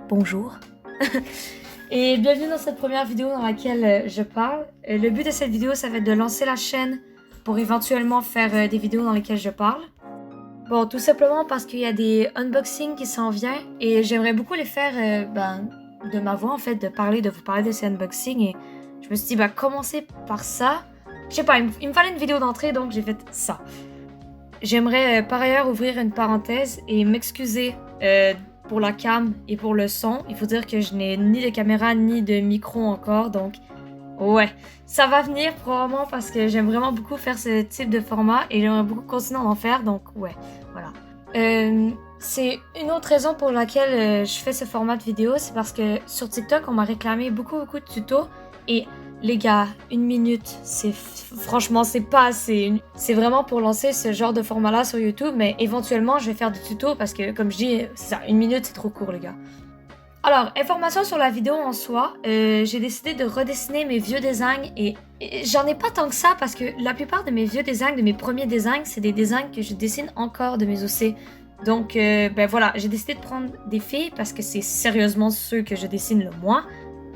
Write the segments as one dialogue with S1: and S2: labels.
S1: bonjour. Et bienvenue dans cette première vidéo dans laquelle je parle. Le but de cette vidéo, ça va être de lancer la chaîne pour éventuellement faire des vidéos dans lesquelles je parle. Bon, tout simplement parce qu'il y a des unboxings qui s'en viennent et j'aimerais beaucoup les faire de ma voix en fait, de vous parler de ces unboxings et je me suis dit commencer par ça. Je sais pas, il me fallait une vidéo d'entrée donc j'ai fait ça. J'aimerais par ailleurs ouvrir une parenthèse et m'excuser pour la cam et pour le son. Il faut dire que je n'ai ni de caméra ni de micro encore, donc ouais, ça va venir probablement parce que j'aime vraiment beaucoup faire ce type de format et j'aimerais beaucoup continuer à en faire, donc ouais, voilà. C'est une autre raison pour laquelle je fais ce format de vidéo, c'est parce que sur TikTok, on m'a réclamé beaucoup de tutos et les gars, 1 minute, franchement, c'est pas assez. C'est vraiment pour lancer ce genre de format-là sur YouTube, mais éventuellement, je vais faire des tutos parce que, comme je dis, c'est ça, 1 minute, c'est trop court, les gars. Alors, information sur la vidéo en soi, j'ai décidé de redessiner mes vieux designs et j'en ai pas tant que ça parce que la plupart de mes vieux designs, de mes premiers designs, c'est des designs que je dessine encore de mes OC. Donc, voilà, j'ai décidé de prendre des filles parce que c'est sérieusement ceux que je dessine le moins.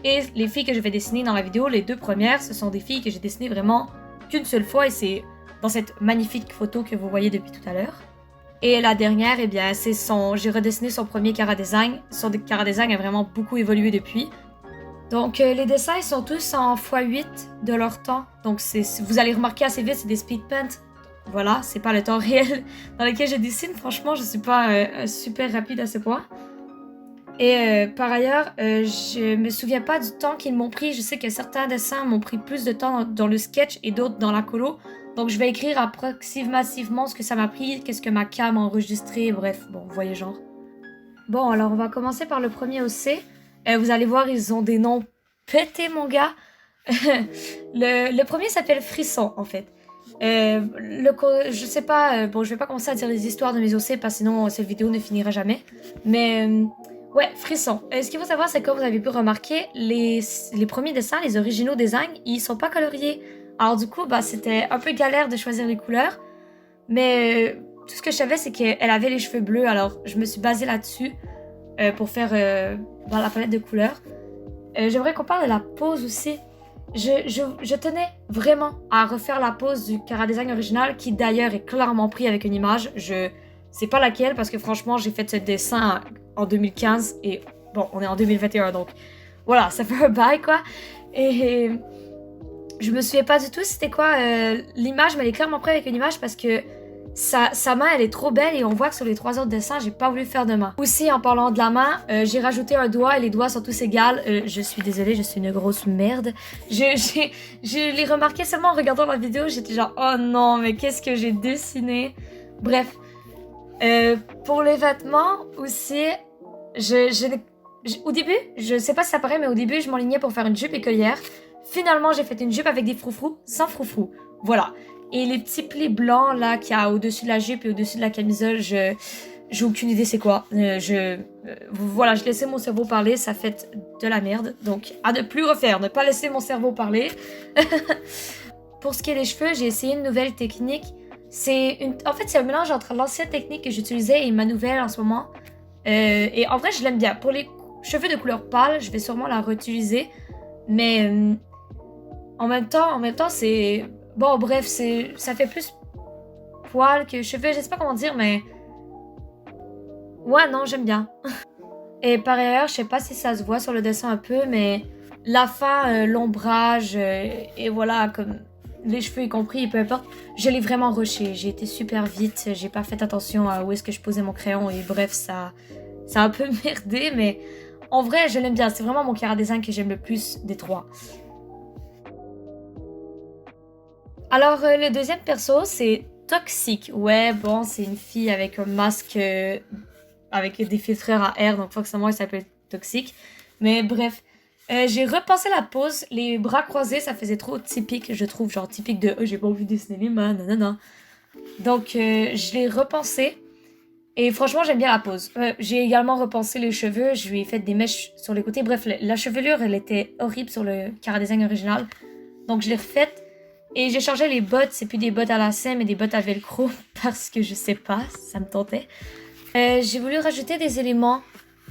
S1: Et les filles que je vais dessiner dans la vidéo, les 2 premières, ce sont des filles que j'ai dessinées vraiment qu'une seule fois et c'est dans cette magnifique photo que vous voyez depuis tout à l'heure. Et la dernière, eh bien, j'ai redessiné son premier Cara Design. Son Cara Design a vraiment beaucoup évolué depuis. Donc, les dessins ils sont tous en x8 de leur temps. Donc, vous allez remarquer assez vite, c'est des speed paint. Voilà, c'est pas le temps réel dans lequel je dessine. Franchement, je suis pas super rapide à ce point. Et par ailleurs, je me souviens pas du temps qu'ils m'ont pris. Je sais que certains dessins m'ont pris plus de temps dans le sketch et d'autres dans la colo. Donc je vais écrire approximativement ce que ça m'a pris, qu'est-ce que ma cam a enregistré, bref, bon, vous voyez genre. Bon, alors on va commencer par le premier OC. Vous allez voir, ils ont des noms pétés, mon gars. le premier s'appelle Frisson, en fait. Je sais pas, je vais pas commencer à dire les histoires de mes OC parce que sinon cette vidéo ne finira jamais. Mais... ouais, Frisson. Ce qu'il faut savoir, c'est que comme vous avez pu remarquer, les premiers dessins, les originaux designs, ils sont pas coloriés. Alors du coup, c'était un peu galère de choisir les couleurs. Mais tout ce que je savais, c'est qu'elle avait les cheveux bleus. Alors je me suis basée là-dessus pour faire la palette de couleurs. J'aimerais qu'on parle de la pose aussi. Je tenais vraiment à refaire la pose du Cara Design original, qui d'ailleurs est clairement pris avec une image. Je sais pas laquelle, parce que franchement, j'ai fait ce dessin en 2015 et bon, on est en 2021, donc voilà, ça fait un bail quoi. Et je me souviens pas du tout c'était quoi l'image, mais elle est clairement prise avec une image parce que sa main elle est trop belle et on voit que sur les 3 autres dessins, j'ai pas voulu faire de main. Aussi, en parlant de la main, j'ai rajouté un doigt et les doigts sont tous égaux. Je suis désolée, je suis une grosse merde. Je l'ai remarqué seulement en regardant la vidéo, j'étais genre oh non, mais qu'est-ce que j'ai dessiné. Bref. Pour les vêtements aussi, au début, je sais pas si ça paraît, mais au début, je m'enlignais pour faire une jupe écolière. Finalement, j'ai fait une jupe avec des froufrous, sans froufrous. Voilà. Et les petits plis blancs, là, qu'il y a au-dessus de la jupe et au-dessus de la camisole, j'ai aucune idée c'est quoi. Voilà, je laissais mon cerveau parler, ça fait de la merde. Donc, à ne plus refaire, ne pas laisser mon cerveau parler. Pour ce qui est des cheveux, j'ai essayé une nouvelle technique. En fait, c'est un mélange entre l'ancienne technique que j'utilisais et ma nouvelle en ce moment. Et en vrai, je l'aime bien. Pour les cheveux de couleur pâle, je vais sûrement la réutiliser. Mais en même temps, c'est... Bon, bref, ça fait plus poil que cheveux. Je sais pas comment dire, mais... Ouais, non, j'aime bien. Et par ailleurs, je sais pas si ça se voit sur le dessin un peu, mais la fin, l'ombrage, et voilà, comme... les cheveux y compris, peu importe, je l'ai vraiment rushé. J'ai été super vite, j'ai pas fait attention à où est-ce que je posais mon crayon et bref, ça a un peu merdé, mais en vrai, je l'aime bien. C'est vraiment mon Cara Design que j'aime le plus des 3. Alors, le deuxième perso, c'est Toxic. Ouais, bon, c'est une fille avec un masque avec des filtreurs à air, donc forcément, elle s'appelle Toxic. Mais bref... j'ai repensé la pose, les bras croisés, ça faisait trop typique, je trouve, genre typique de j'ai pas envie de dessiner les mains, nanana. Donc je l'ai repensé et franchement j'aime bien la pose. J'ai également repensé les cheveux, je lui ai fait des mèches sur les côtés, bref, la chevelure elle était horrible sur le Cara Design original. Donc je l'ai refaite et j'ai changé les bottes, c'est plus des bottes à lacets mais des bottes à velcro parce que je sais pas, ça me tentait. J'ai voulu rajouter des éléments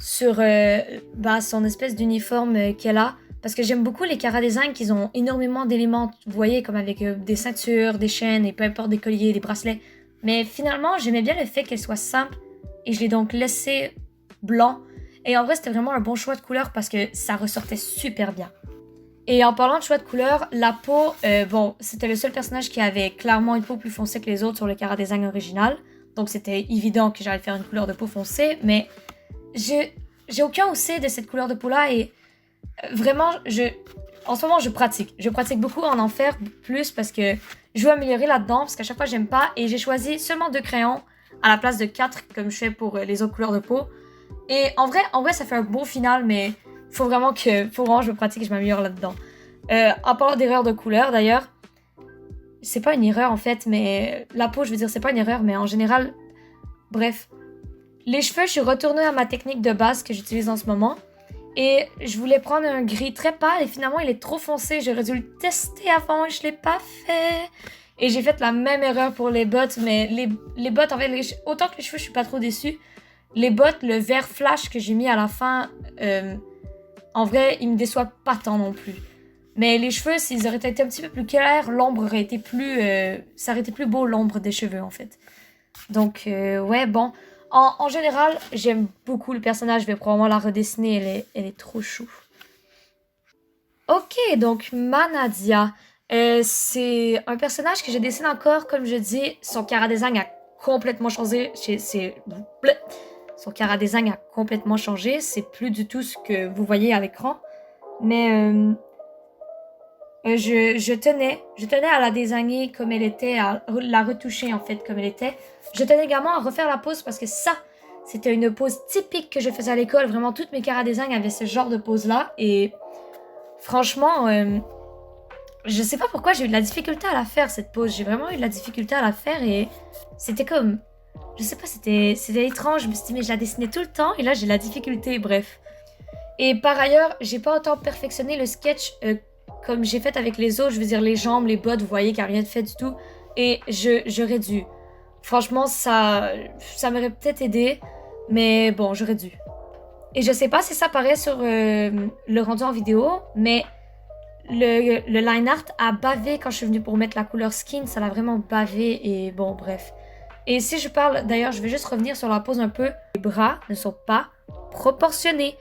S1: sur son espèce d'uniforme qu'elle a. Parce que j'aime beaucoup les Cara Design qui ont énormément d'éléments, vous voyez, comme avec des ceintures, des chaînes et peu importe des colliers, des bracelets. Mais finalement, j'aimais bien le fait qu'elle soit simple et je l'ai donc laissé blanc. Et en vrai, c'était vraiment un bon choix de couleur parce que ça ressortait super bien. Et en parlant de choix de couleur, la peau, c'était le seul personnage qui avait clairement une peau plus foncée que les autres sur le Cara Design original. Donc c'était évident que j'allais faire une couleur de peau foncée, mais j'ai aucun OC de cette couleur de peau-là et vraiment, en ce moment, je pratique. Je pratique beaucoup en faire plus parce que je veux améliorer là-dedans parce qu'à chaque fois, j'aime pas. Et j'ai choisi seulement 2 crayons à la place de 4 comme je fais pour les autres couleurs de peau. Et en vrai, ça fait un beau final, mais faut vraiment que je pratique et je m'améliore là-dedans. En parlant d'erreur de couleur, d'ailleurs, c'est pas une erreur en fait, mais la peau, je veux dire, c'est pas une erreur, mais en général, bref. Les cheveux, je suis retournée à ma technique de base que j'utilise en ce moment. Et je voulais prendre un gris très pâle et finalement il est trop foncé. J'aurais dû le tester avant et je l'ai pas fait. Et j'ai fait la même erreur pour les bottes, mais les bottes, en fait, autant que les cheveux, je suis pas trop déçue. Les bottes, le vert flash que j'ai mis à la fin, en vrai, ils me déçoivent pas tant non plus. Mais les cheveux, s'ils auraient été un petit peu plus clairs, l'ombre aurait été plus... ça aurait été plus beau, l'ombre des cheveux, en fait. Donc, ouais, bon... En général, j'aime beaucoup le personnage, je vais probablement la redessiner, elle est trop chou. Ok, donc Manadia, c'est un personnage que je dessine encore, comme je dis, son Cara Design a complètement changé, son Cara Design a complètement changé, c'est plus du tout ce que vous voyez à l'écran, mais je tenais à la designer comme elle était, à la retoucher en fait comme elle était. Je tenais également à refaire la pose parce que ça, c'était une pose typique que je faisais à l'école. Vraiment, toutes mes Cara Design avaient ce genre de pose-là. Et franchement, je sais pas pourquoi j'ai eu de la difficulté à la faire, cette pose. J'ai vraiment eu de la difficulté à la faire et c'était comme... Je sais pas, c'était étrange. Je me suis dit, mais je la dessinais tout le temps et là, j'ai de la difficulté, bref. Et par ailleurs, j'ai pas autant perfectionné le sketch comme j'ai fait avec les autres. Je veux dire, les jambes, les bottes, vous voyez qu'il n'y a rien de fait du tout. Et j'aurais dû... Franchement, ça m'aurait peut-être aidé, mais bon, j'aurais dû. Et je sais pas si ça paraît sur le rendu en vidéo, mais le line art a bavé quand je suis venue pour mettre la couleur skin, ça l'a vraiment bavé et bon, bref. Et si je parle, d'ailleurs, je vais juste revenir sur la pose un peu. Les bras ne sont pas proportionnés.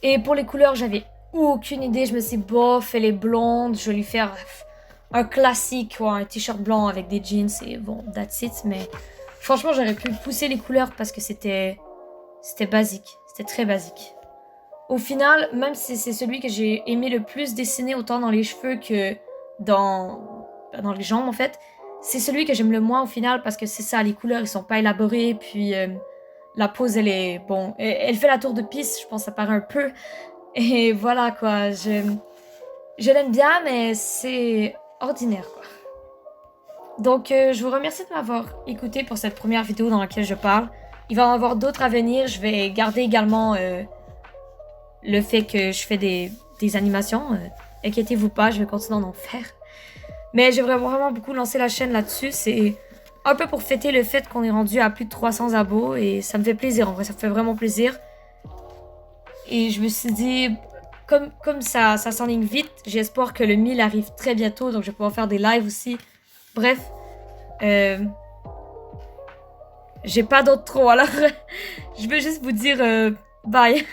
S1: Et pour les couleurs, j'avais aucune idée. Je me suis dit, bof, elle est blonde, je vais lui faire un classique, quoi, un t-shirt blanc avec des jeans et bon, that's it. Mais franchement, j'aurais pu pousser les couleurs parce que c'était basique. C'était très basique. Au final, même si c'est celui que j'ai aimé le plus dessiner, autant dans les cheveux que dans les jambes, en fait, c'est celui que j'aime le moins au final parce que c'est ça, les couleurs, ils sont pas élaborés, puis la pose, elle est, bon, elle fait la tour de piste, je pense que ça paraît un peu. Et voilà, quoi, je l'aime bien, mais c'est ordinaire, quoi. Donc, je vous remercie de m'avoir écouté pour cette première vidéo dans laquelle je parle. Il va y en avoir d'autres à venir. Je vais garder également le fait que je fais des animations. Inquiétez-vous pas, je vais continuer d'en faire. Mais j'aimerais vraiment beaucoup lancer la chaîne là-dessus. C'est un peu pour fêter le fait qu'on est rendu à plus de 300 abos. Et ça me fait plaisir, en vrai, ça me fait vraiment plaisir. Et je me suis dit... Comme ça s'enligne vite, j'ai espoir que le 1000 arrive très bientôt, donc je vais pouvoir faire des lives aussi. Bref, j'ai pas d'autres trop, alors je vais juste vous dire bye.